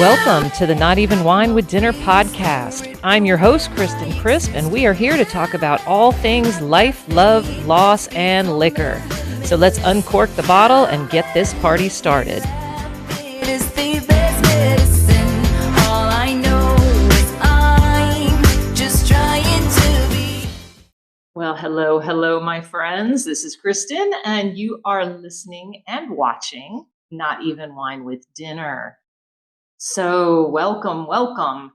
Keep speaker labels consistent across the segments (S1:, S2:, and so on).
S1: Welcome to the Not Even Wine with Dinner podcast. I'm your host, Kristen Crisp, and we are here to talk about all things life, love, loss, and liquor. So let's uncork the bottle and get this party started. Well, hello, my friends. This is Kristen, and you are listening and watching Not Even Wine with Dinner. So welcome.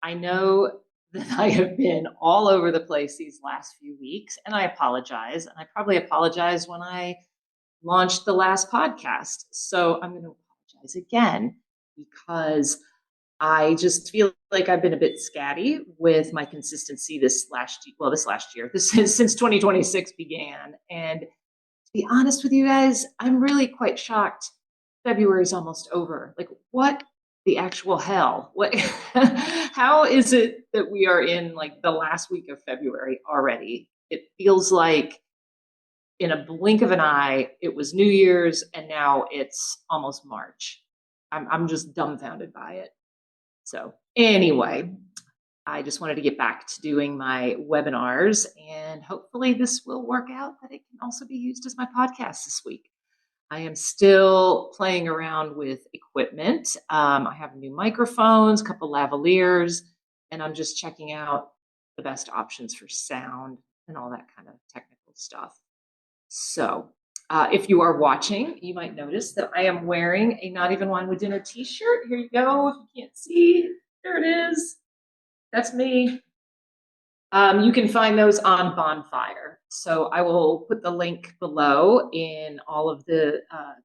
S1: I know that I have been all over the place these last few weeks, and I apologize. And I probably apologized when I launched the last podcast. So I'm going to apologize again because I just feel like I've been a bit scatty with my consistency this last year, since 2026 began. And to be honest with you guys, I'm really quite shocked. February's almost over. Like, what the actual hell? What? How is it that we are in like the last week of February already? It feels like in a blink of an eye, it was New Year's, and now it's almost March. I'm just dumbfounded by it. So anyway, I just wanted to get back to doing my webinars, and hopefully this will work out that it can also be used as my podcast this week. I am still playing around with equipment. I have new microphones, a couple lavaliers, and I'm just checking out the best options for sound and all that kind of technical stuff. So if you are watching, you might notice that I am wearing a Not Even Wine with Dinner t-shirt. Here you go. If you can't see, there it is. That's me. You can find those on Bonfire. So I will put the link below in all of the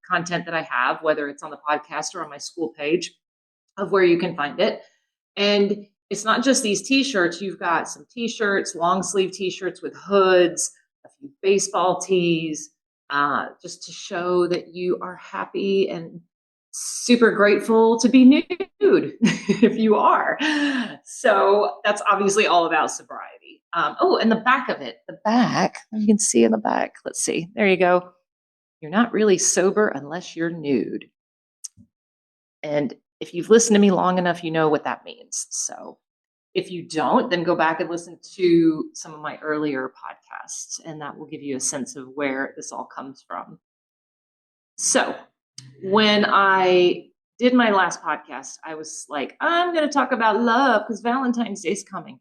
S1: content that I have, whether it's on the podcast or on my school page of where you can find it. And it's not just these t-shirts. You've got some t-shirts, long sleeve t-shirts with hoods, a few baseball tees, just to show that you are happy and super grateful to be nude if you are. So that's obviously all about sobriety. And the back of it, you can see in the back. Let's see. There you go. You're not really sober unless you're nude. And if you've listened to me long enough, you know what that means. So if you don't, then go back and listen to some of my earlier podcasts, and that will give you a sense of where this all comes from. So when I did my last podcast, I was like, I'm going to talk about love because Valentine's Day is coming.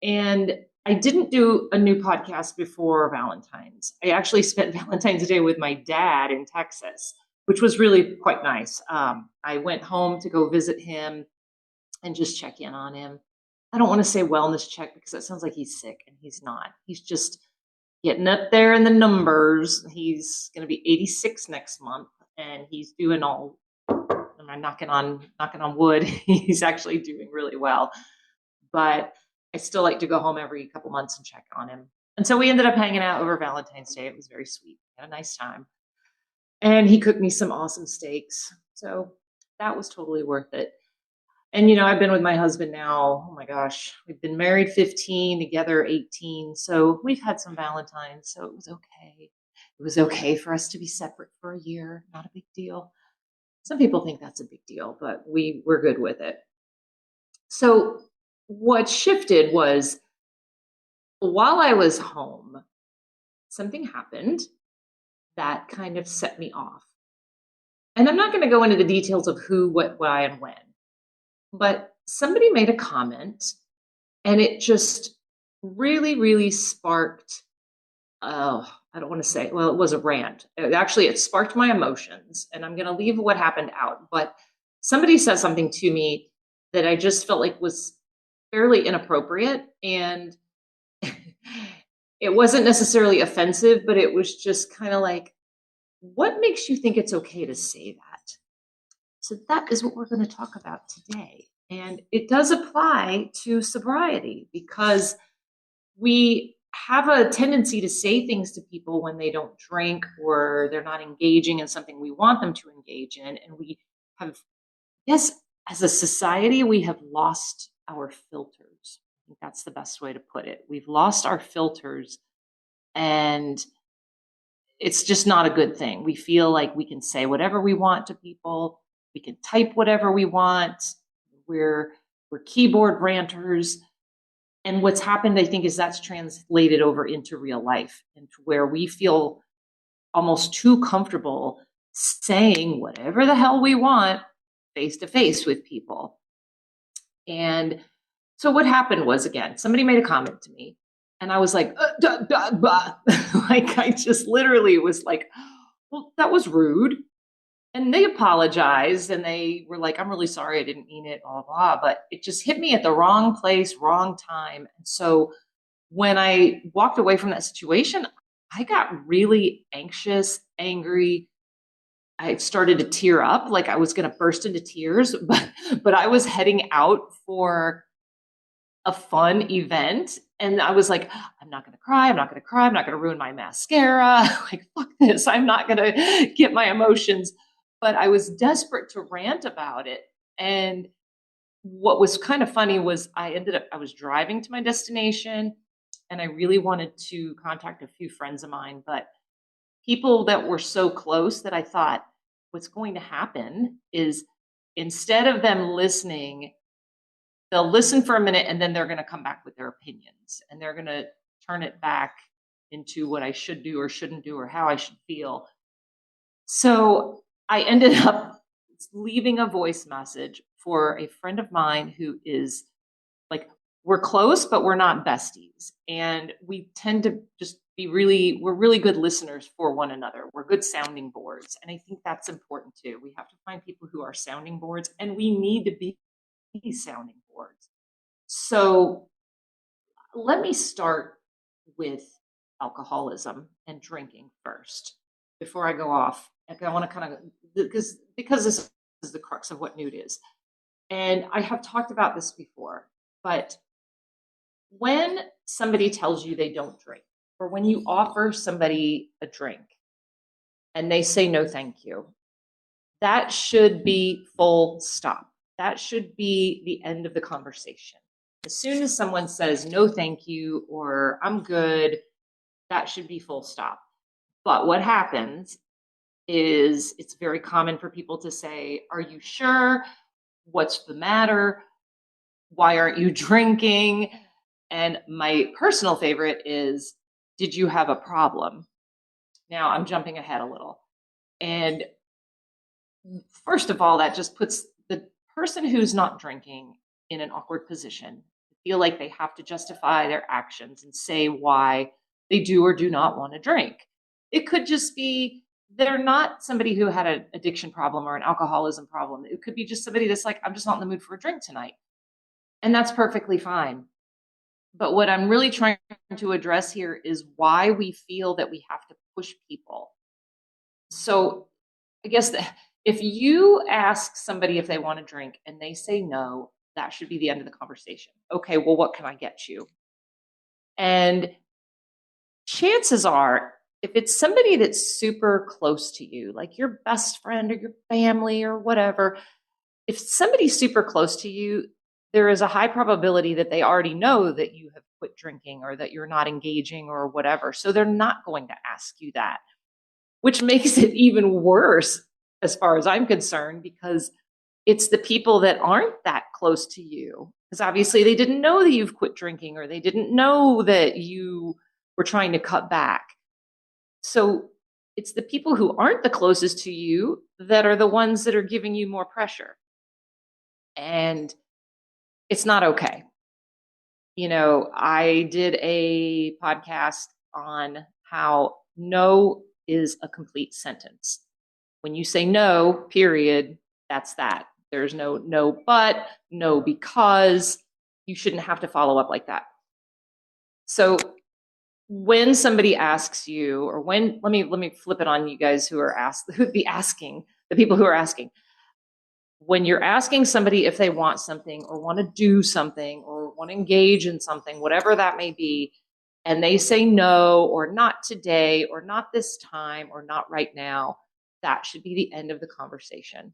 S1: And I didn't do a new podcast before Valentine's. I actually spent Valentine's Day with my dad in Texas, which was really quite nice. I went home to go visit him and just check in on him. I don't want to say wellness check because that sounds like he's sick, and he's not. He's just getting up there in the numbers. He's going to be 86 next month, and he's doing all. I'm knocking on wood. He's actually doing really well, but I still like to go home every couple months and check on him. And so we ended up hanging out over Valentine's Day. It was very sweet. We had a nice time, and he cooked me some awesome steaks. So that was totally worth it. And, I've been with my husband now, oh my gosh, we've been married 15, together 18. So we've had some Valentines. So it was okay. It was okay for us to be separate for a year. Not a big deal. Some people think that's a big deal, but we're good with it. So what shifted was while I was home, something happened that kind of set me off. And I'm not going to go into the details of who, what, why, and when. But somebody made a comment, and it just really, really sparked, I don't want to say, well, it was a rant. It sparked my emotions, and I'm going to leave what happened out. But somebody said something to me that I just felt like was fairly inappropriate. And it wasn't necessarily offensive, but it was just kind of like, what makes you think it's okay to say that? So that is what we're going to talk about today. And it does apply to sobriety because we have a tendency to say things to people when they don't drink or they're not engaging in something we want them to engage in. And we have, yes, as a society, we have lost our filters. I think that's the best way to put it. We've lost our filters, and it's just not a good thing. We feel like we can say whatever we want to people. We can type whatever we want. We're keyboard ranters. And what's happened, I think, is that's translated over into real life, and where we feel almost too comfortable saying whatever the hell we want face to face with people. And so what happened was, again, somebody made a comment to me, and I was like, like I just literally was like, well, that was rude. And they apologized and they were like, I'm really sorry, I didn't mean it, blah, blah, blah. But it just hit me at the wrong place, wrong time. And so when I walked away from that situation, I got really anxious, angry. I started to tear up, like I was going to burst into tears, but I was heading out for a fun event. And I was like, I'm not going to cry. I'm not going to cry. I'm not going to ruin my mascara. Like, fuck this. I'm not going to get my emotions. But I was desperate to rant about it. And what was kind of funny was I was driving to my destination and I really wanted to contact a few friends of mine, but people that were so close that I thought what's going to happen is instead of them listening, they'll listen for a minute and then they're going to come back with their opinions and they're going to turn it back into what I should do or shouldn't do or how I should feel. So I ended up leaving a voice message for a friend of mine who is like, we're close, but we're not besties. And we tend to just we're really good listeners for one another. We're good sounding boards. And I think that's important too. We have to find people who are sounding boards, and we need to be sounding boards. So let me start with alcoholism and drinking first before I go off. I want to kind of, because this is the crux of what nude is. And I have talked about this before, but when somebody tells you they don't drink, or when you offer somebody a drink and they say no thank you, that should be full stop. That should be the end of the conversation. As soon as someone says no thank you or I'm good, that should be full stop. But what happens is it's very common for people to say, are you sure? What's the matter? Why aren't you drinking? And my personal favorite is, did you have a problem? Now I'm jumping ahead a little. And first of all, that just puts the person who's not drinking in an awkward position, feel like they have to justify their actions and say why they do or do not want to drink. It could just be they're not somebody who had an addiction problem or an alcoholism problem. It could be just somebody that's like, I'm just not in the mood for a drink tonight. And that's perfectly fine. But what I'm really trying to address here is why we feel that we have to push people. So I guess if you ask somebody if they want to drink and they say no, that should be the end of the conversation. Okay, well, what can I get you? And chances are, if it's somebody that's super close to you, like your best friend or your family or whatever, if somebody's super close to you, there is a high probability that they already know that you have quit drinking or that you're not engaging or whatever. So they're not going to ask you that, which makes it even worse as far as I'm concerned, because it's the people that aren't that close to you. Because obviously they didn't know that you've quit drinking or they didn't know that you were trying to cut back. So it's the people who aren't the closest to you that are the ones that are giving you more pressure. And it's not okay. You know, I did a podcast on how no is a complete sentence. When you say no, period, that's that. There's no but, no because. You shouldn't have to follow up like that. So when somebody asks you, or when, let me flip it on you guys who'd be asking, the people who are asking. When you're asking somebody if they want something or want to do something or want to engage in something, whatever that may be, and they say no, or not today, or not this time, or not right now, that should be the end of the conversation.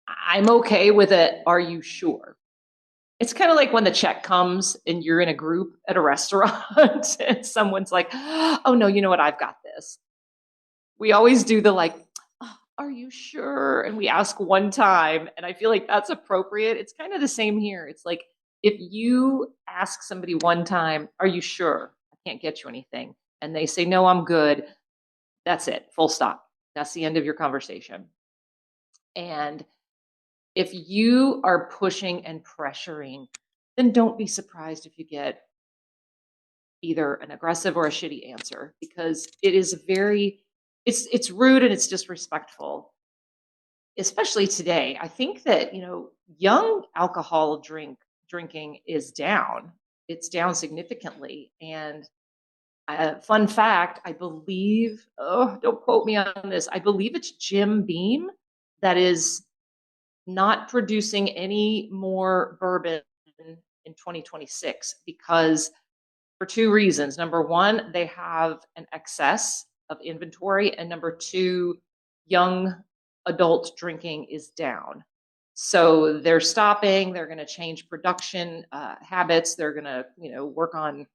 S1: I'm okay with it. Are you sure? It's kind of like when the check comes and you're in a group at a restaurant and someone's like, oh no, you know what? I've got this. We always do the like, oh, are you sure? And we ask one time, and I feel like that's appropriate. It's kind of the same here. It's like if you ask somebody one time, are you sure? I can't get you anything. And they say, no, I'm good. That's it. Full stop. That's the end of your conversation. And if you are pushing and pressuring, then don't be surprised if you get either an aggressive or a shitty answer, because it is it's rude and it's disrespectful, especially today. I think that, young alcohol drinking is down. It's down significantly. And fun fact, I believe, oh, don't quote me on this, I believe it's Jim Beam that is not producing any more bourbon in 2026 because for two reasons. Number one, they have an excess of inventory, and number two, young adult drinking is down. So they're stopping. They're going to change production habits. They're going to, work on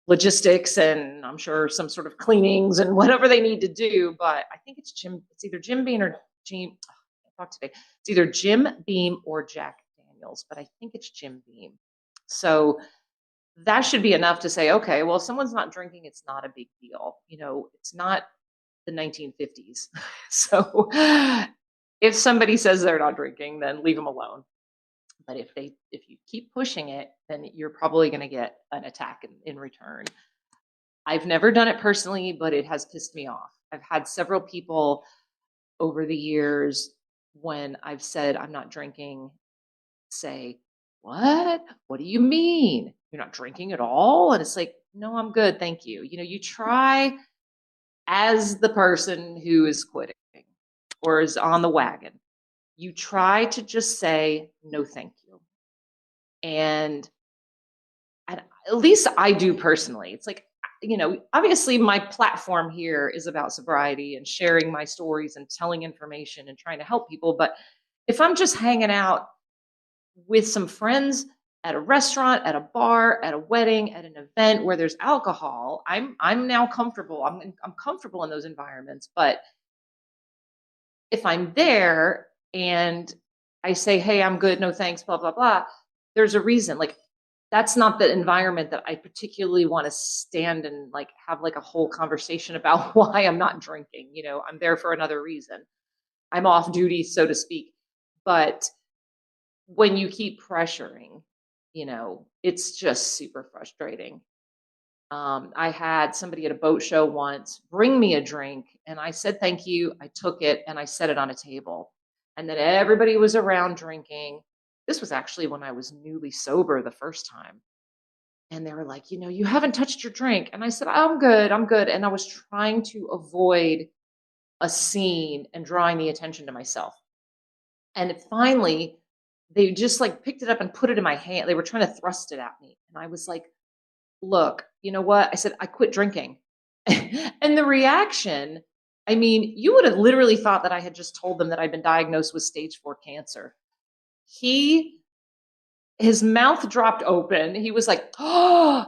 S1: logistics and I'm sure some sort of cleanings and whatever they need to do. But I think it's Jim. It's either Jim Beam or Jim. Oh, I can't talk today. It's either Jim Beam or Jack Daniels, but I think it's Jim Beam. So that should be enough to say, okay, well, if someone's not drinking, it's not a big deal. It's not the 1950s. So if somebody says they're not drinking, then leave them alone. But if you keep pushing it, then you're probably going to get an attack in return. I've never done it personally, but it has pissed me off. I've had several people over the years when I've said I'm not drinking say, what do you mean? You're not drinking at all? And it's like, no, I'm good. Thank you. You try as the person who is quitting or is on the wagon, you try to just say, no, thank you. And at least I do personally. It's like, obviously my platform here is about sobriety and sharing my stories and telling information and trying to help people. But if I'm just hanging out with some friends at a restaurant, at a bar, at a wedding, at an event where there's alcohol, I'm now comfortable. I'm comfortable in those environments. But if I'm there and I say, "Hey, I'm good, no thanks," blah blah blah, there's a reason. Like that's not the environment that I particularly want to stand and like have like a whole conversation about why I'm not drinking. I'm there for another reason. I'm off duty, so to speak. But when you keep pressuring, it's just super frustrating. I had somebody at a boat show once bring me a drink and I said, thank you. I took it and I set it on a table. And then everybody was around drinking. This was actually when I was newly sober the first time. And they were like, you haven't touched your drink. And I said, I'm good. I'm good. And I was trying to avoid a scene and drawing the attention to myself. And finally, they just like picked it up and put it in my hand. They were trying to thrust it at me. And I was like, look, you know what? I said, I quit drinking. And the reaction, I mean, you would have literally thought that I had just told them that I'd been diagnosed with stage 4 cancer. His mouth dropped open. He was like, oh,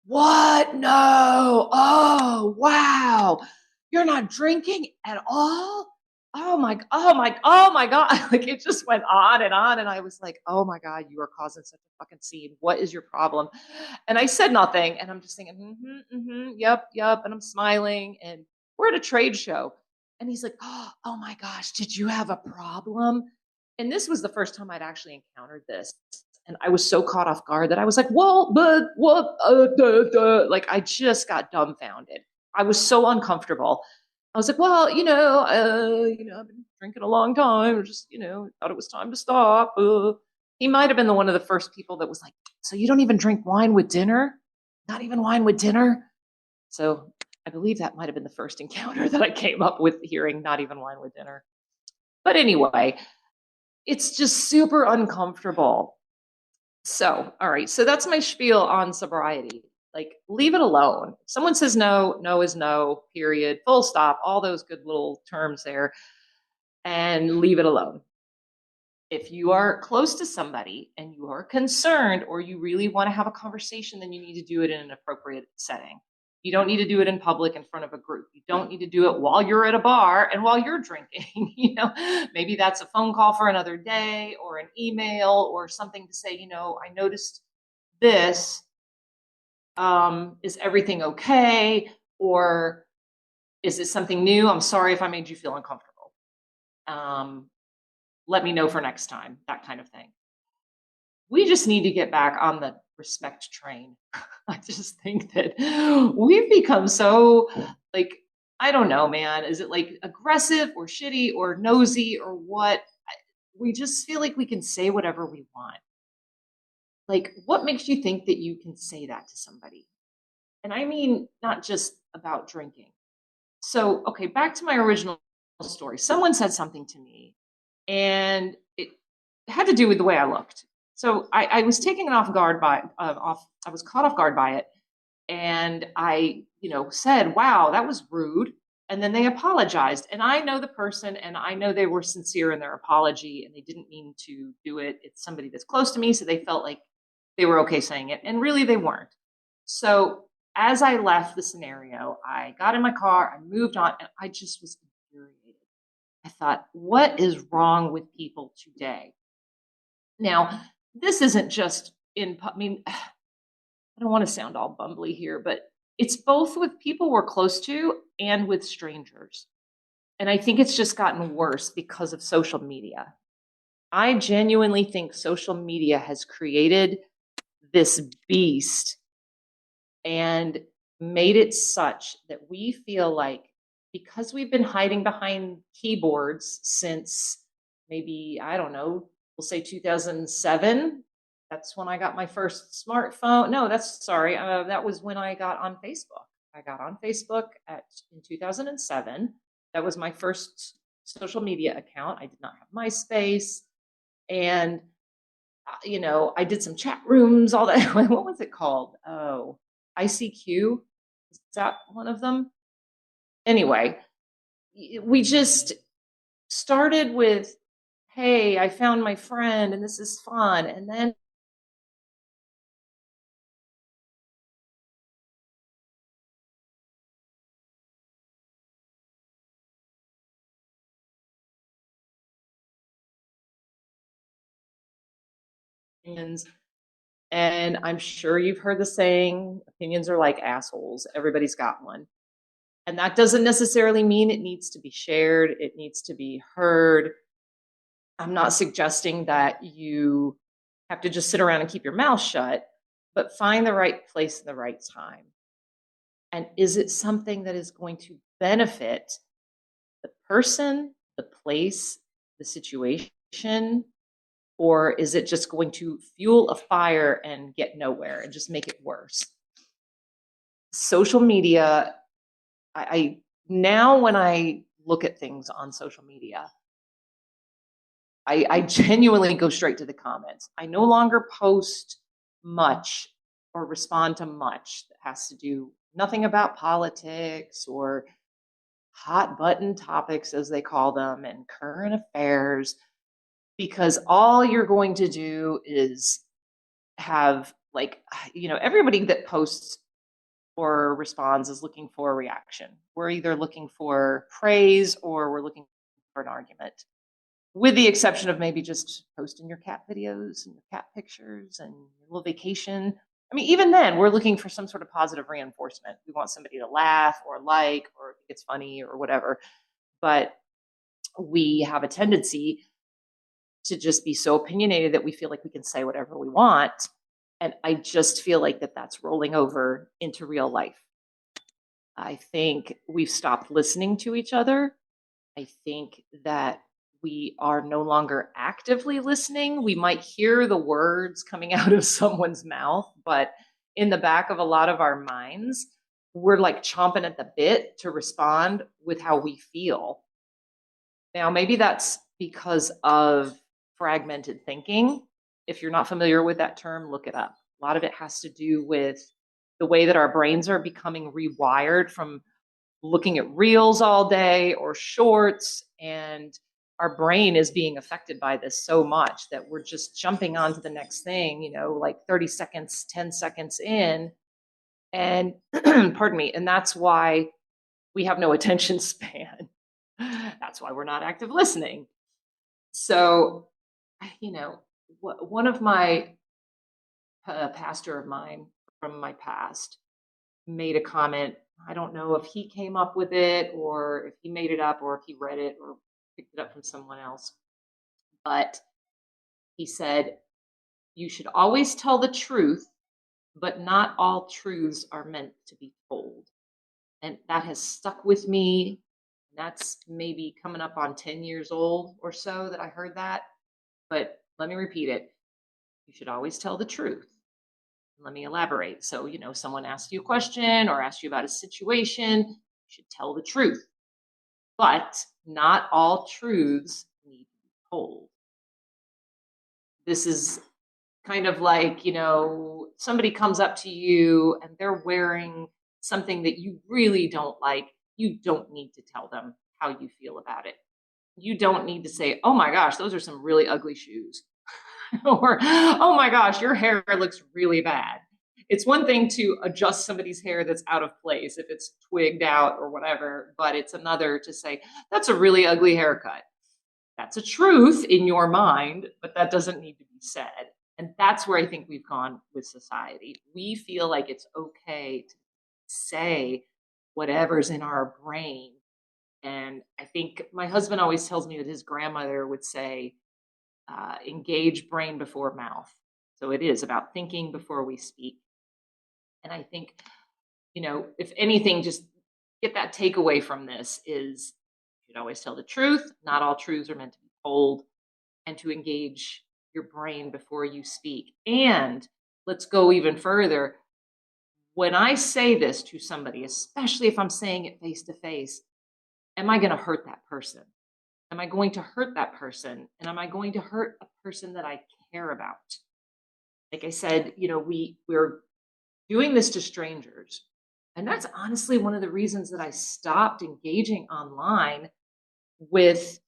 S1: what? No. Oh, wow. You're not drinking at all? Oh my God. Like it just went on and on. And I was like, oh my God, you are causing such a fucking scene. What is your problem? And I said nothing. And I'm just thinking, yep. And I'm smiling. And we're at a trade show. And he's like, oh my gosh, did you have a problem? And this was the first time I'd actually encountered this. And I was so caught off guard that I was like, well, but what? Like I just got dumbfounded. I was so uncomfortable. I was like, well, I've been drinking a long time. Or just, thought it was time to stop. He might have been one of the first people that was like, so you don't even drink wine with dinner? Not even wine with dinner? So I believe that might have been the first encounter that I came up with hearing not even wine with dinner. But anyway, it's just super uncomfortable. So, all right. So that's my spiel on sobriety. Like, leave it alone. If someone says no, no is no, period, full stop, all those good little terms there, and leave it alone. If you are close to somebody and you are concerned or you really want to have a conversation, then you need to do it in an appropriate setting. You don't need to do it in public in front of a group. You don't need to do it while you're at a bar and while you're drinking. Maybe that's a phone call for another day, or an email, or something to say, I noticed this. Is everything okay? Or is it something new? I'm sorry if I made you feel uncomfortable. Let me know for next time, that kind of thing. We just need to get back on the respect train. I just think that we've become so, like, I don't know, man. Is it like aggressive or shitty or nosy or what? We just feel like we can say whatever we want. Like, what makes you think that you can say that to somebody? And I mean, not just about drinking. So, okay, back to my original story. Someone said something to me, and it had to do with the way I looked. So I was taken off guard by I was caught off guard by it, and I said, "Wow, that was rude." And then they apologized, and I know the person, and I know they were sincere in their apology, and they didn't mean to do it. It's somebody that's close to me, so they felt like they were okay saying it, and really they weren't. So as I left the scenario, I got in my car, I moved on, and I just was infuriated. I thought, what is wrong with people today? Now, this isn't just I mean, I don't want to sound all bumbly here, but it's both with people we're close to and with strangers. And I think it's just gotten worse because of social media. I genuinely think social media has created this beast and made it such that we feel like, because we've been hiding behind keyboards since maybe, I don't know, we'll say 2007. That's when I got my first smartphone. No, that was when I got on Facebook. I got on Facebook in 2007. That was my first social media account. I did not have MySpace. And I did some chat rooms, all that. What was it called? Oh, ICQ. Is that one of them? Anyway, we just started with, hey, I found my friend and this is fun. And then opinions, and I'm sure you've heard the saying, opinions are like assholes. Everybody's got one. And that doesn't necessarily mean it needs to be shared. It needs to be heard. I'm not suggesting that you have to just sit around and keep your mouth shut, but find the right place at the right time. And is it something that is going to benefit the person, the place, the situation, or is it just going to fuel a fire and get nowhere and just make it worse? Social media, I now when I look at things on social media, I genuinely go straight to the comments. I no longer post much or respond to much that has to do nothing about politics or hot button topics, as they call them, and current affairs, because all you're going to do is have, like, everybody that posts or responds is looking for a reaction. We're either looking for praise or we're looking for an argument, with the exception of maybe just posting your cat videos and your cat pictures and your little vacation. I mean, even then, we're looking for some sort of positive reinforcement. We want somebody to laugh or like or think it's funny or whatever. But we have a tendency to just be so opinionated that we feel like we can say whatever we want. And I just feel like that's rolling over into real life. I think we've stopped listening to each other. I think that we are no longer actively listening. We might hear the words coming out of someone's mouth, but in the back of a lot of our minds, we're like chomping at the bit to respond with how we feel. Now, maybe that's because of fragmented thinking. If you're not familiar with that term, look it up. A lot of it has to do with the way that our brains are becoming rewired from looking at reels all day or shorts, and our brain is being affected by this so much that we're just jumping on to the next thing, like 30 seconds, 10 seconds in, And pardon me, and that's why we have no attention span. That's why we're not active listening. So, one of my pastor of mine from my past made a comment. I don't know if he came up with it or if he made it up or if he read it or picked it up from someone else. But he said, you should always tell the truth, but not all truths are meant to be told. And that has stuck with me. That's maybe coming up on 10 years old or so that I heard that. But let me repeat it. You should always tell the truth. Let me elaborate. So, someone asks you a question or asks you about a situation, you should tell the truth. But not all truths need to be told. This is kind of like, somebody comes up to you and they're wearing something that you really don't like. You don't need to tell them how you feel about it. You don't need to say, oh my gosh, those are some really ugly shoes. Or, oh my gosh, your hair looks really bad. It's one thing to adjust somebody's hair that's out of place if it's twigged out or whatever, but it's another to say, that's a really ugly haircut. That's a truth in your mind, but that doesn't need to be said. And that's where I think we've gone with society. We feel like it's okay to say whatever's in our brain. And I think my husband always tells me that his grandmother would say, engage brain before mouth. So it is about thinking before we speak. And I think, if anything, just get that takeaway from this is you should always tell the truth. Not all truths are meant to be told, and to engage your brain before you speak. And let's go even further. When I say this to somebody, especially if I'm saying it face to face, am I going to hurt that person? Am I going to hurt that person? And am I going to hurt a person that I care about? Like I said, we're doing this to strangers. And that's honestly one of the reasons that I stopped engaging online with,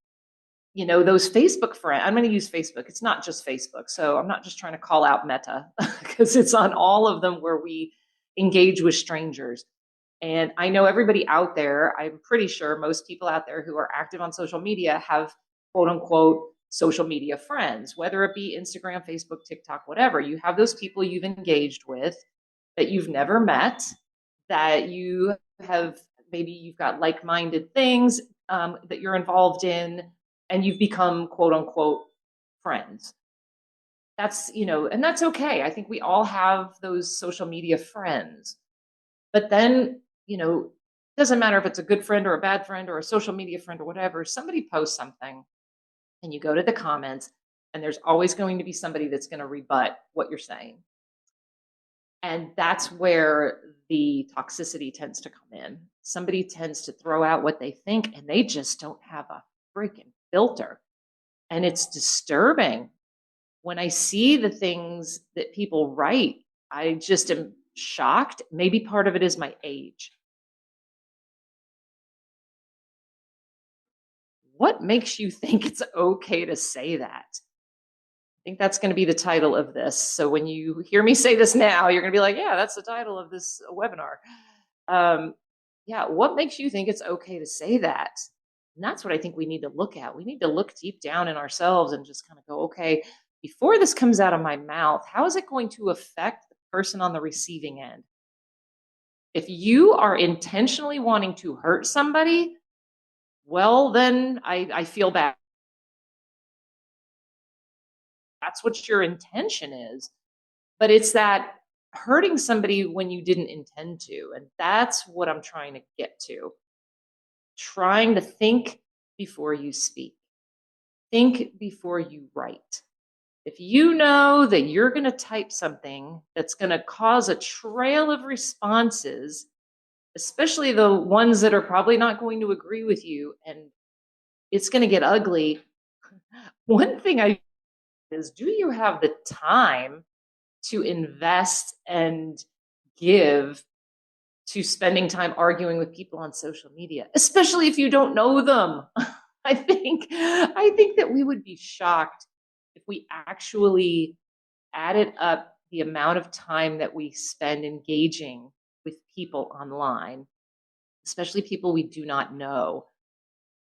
S1: those Facebook friends. I'm going to use Facebook. It's not just Facebook. So I'm not just trying to call out Meta because it's on all of them where we engage with strangers. And I know everybody out there, I'm pretty sure most people out there who are active on social media have quote unquote social media friends, whether it be Instagram, Facebook, TikTok, whatever. You have those people you've engaged with that you've never met, that you have, maybe you've got like-minded things that you're involved in, and you've become quote unquote friends. That's, and that's okay. I think we all have those social media friends. But then, it doesn't matter if it's a good friend or a bad friend or a social media friend or whatever, somebody posts something and you go to the comments and there's always going to be somebody that's going to rebut what you're saying. And that's where the toxicity tends to come in. Somebody tends to throw out what they think and they just don't have a freaking filter. And it's disturbing. When I see the things that people write, I just am shocked. Maybe part of it is my age. What makes you think it's okay to say that? I think that's going to be the title of this. So when you hear me say this now, you're going to be like, yeah, that's the title of this webinar. Yeah, what makes you think it's okay to say that? And that's what I think we need to look at. We need to look deep down in ourselves and just kind of go, okay, before this comes out of my mouth, how is it going to affect the person on the receiving end? If you are intentionally wanting to hurt somebody, well, then I feel bad. That's what your intention is. But it's that hurting somebody when you didn't intend to. And that's what I'm trying to get to. Trying to think before you speak. Think before you write. If you know that you're going to type something that's going to cause a trail of responses, especially the ones that are probably not going to agree with you, and it's going to get ugly, one thing I is, do you have the time to invest and give to spending time arguing with people on social media, especially if you don't know them? I think that we would be shocked if we actually added up the amount of time that we spend engaging with people online, especially people we do not know,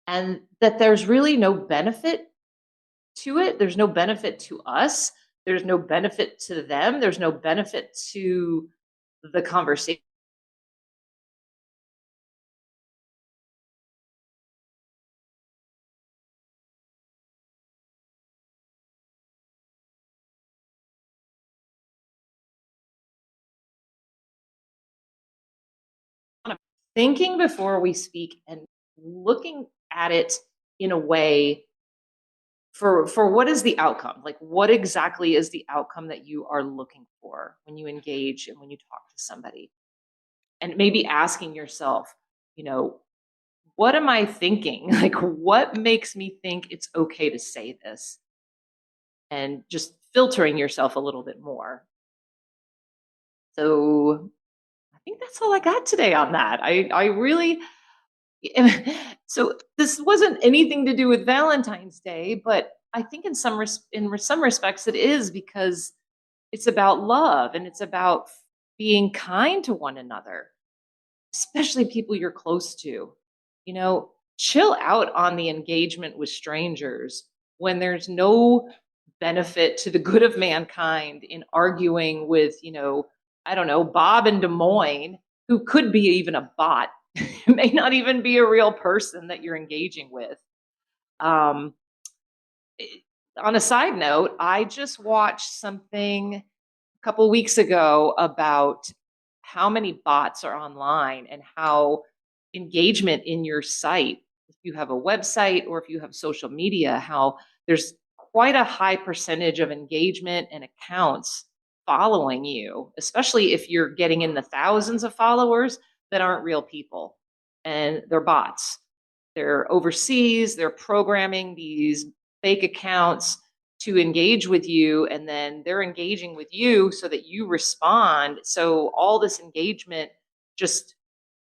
S1: and that there's really no benefit to it. There's no benefit to us. There's no benefit to them. There's no benefit to the conversation. Thinking before we speak and looking at it in a way for what is the outcome? Like, what exactly is the outcome that you are looking for when you engage and when you talk to somebody? And maybe asking yourself, you know, what am I thinking? Like, what makes me think it's okay to say this? And just filtering yourself a little bit more. So I think that's all I got today on that. I really so this wasn't anything to do with Valentine's Day, but I think in some respects it is, because it's about love and it's about being kind to one another, especially people you're close to. You know, chill out on the engagement with strangers when there's no benefit to the good of mankind in arguing with, I don't know, Bob in Des Moines, who could be even a bot. It may not even be a real person that you're engaging with. Um, on a side note, I just watched something a couple weeks ago about how many bots are online and how engagement in your site, if you have a website or if you have social media, how there's quite a high percentage of engagement and accounts following you, especially if you're getting in the thousands of followers that aren't real people and they're bots. They're overseas, they're programming these fake accounts to engage with you, and then they're engaging with you so that you respond. So all this engagement just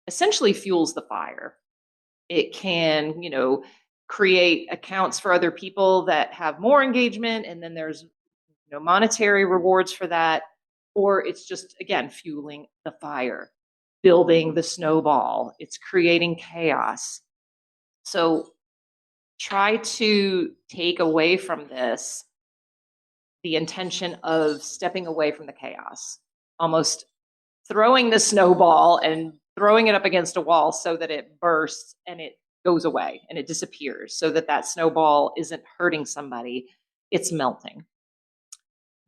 S1: essentially fuels the fire. It can, create accounts for other people that have more engagement, and then there's monetary rewards for that, or it's just, again, fueling the fire, building the snowball. It's creating chaos. So try to take away from this the intention of stepping away from the chaos, almost throwing the snowball and throwing it up against a wall so that it bursts and it goes away and it disappears, so that that snowball isn't hurting somebody, it's melting.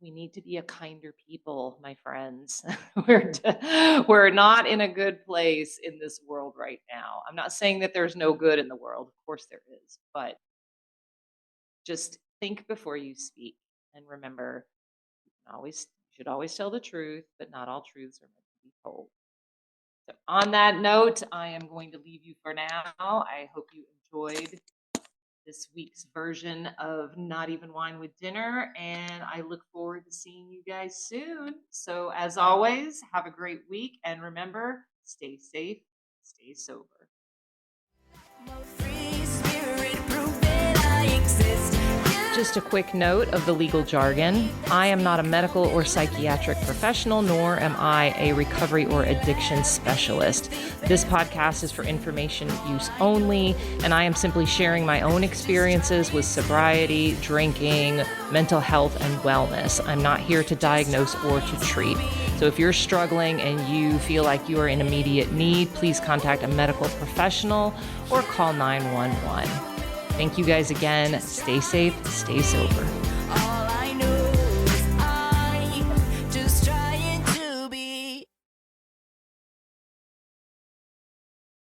S1: We need to be a kinder people, my friends. We're not in a good place in this world right now. I'm not saying that there's no good in the world. Of course there is, but just think before you speak, and remember, you should always tell the truth, but not all truths are meant to be told. So on that note, I am going to leave you for now. I hope you enjoyed this week's version of Not Even Wine with Dinner, and I look forward to seeing you guys soon. So as always, have a great week, and remember, stay safe, stay sober. Just a quick note of the legal jargon. I am not a medical or psychiatric professional, nor am I a recovery or addiction specialist. This podcast is for information use only, and I am simply sharing my own experiences with sobriety, drinking, mental health, and wellness. I'm not here to diagnose or to treat. So if you're struggling and you feel like you are in immediate need, please contact a medical professional or call 911. Thank you guys again. Stay safe, stay sober.